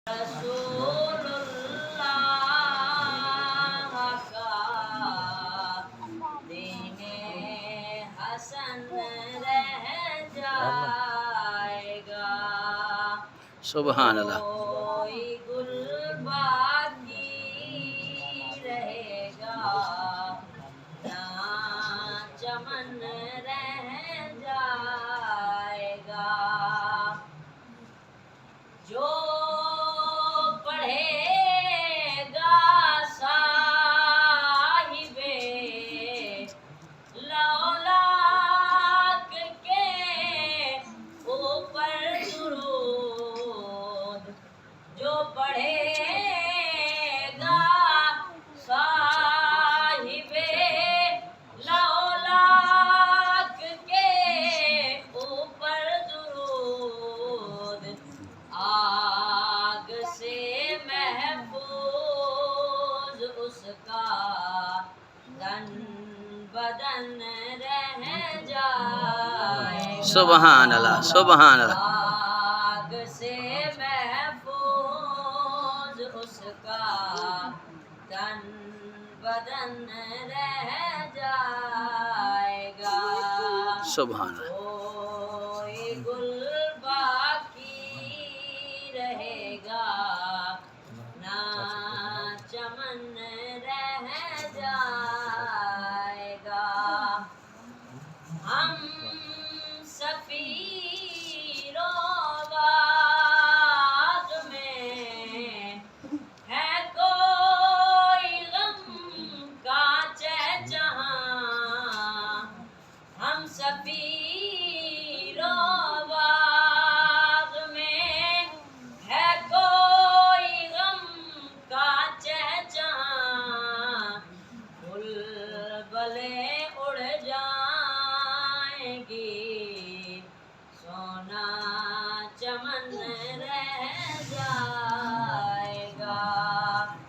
رسول اللہ کا دین حسن رہ جائے گا، سبحان اللہ۔ کوئی گل باقی رہے گا، نہ چمن رہ جائے گا۔ جو پڑھے گا صاحب لولاک کے اوپر درود، جو پڑھے گا صاحب لولاک کے اوپر درود، آگ سے محفوظ اس کا تن بدن رہ جائے گا۔ سبحان اللہ، سبحان اللہ۔ آگ سے محفوظ اس کا تن بدن رہ جائے گا۔ سبحان اللہ۔ کوئی گل باقی رہے گا، نہ چمن رہ جائے گا۔ ہم سفیروں باغ میں ہے کوئی غم کا چہچہاں، ہم سفیروں باغ میں ہے کوئی غم کا چہچہاں، بلبلیں اڑ جائیں گی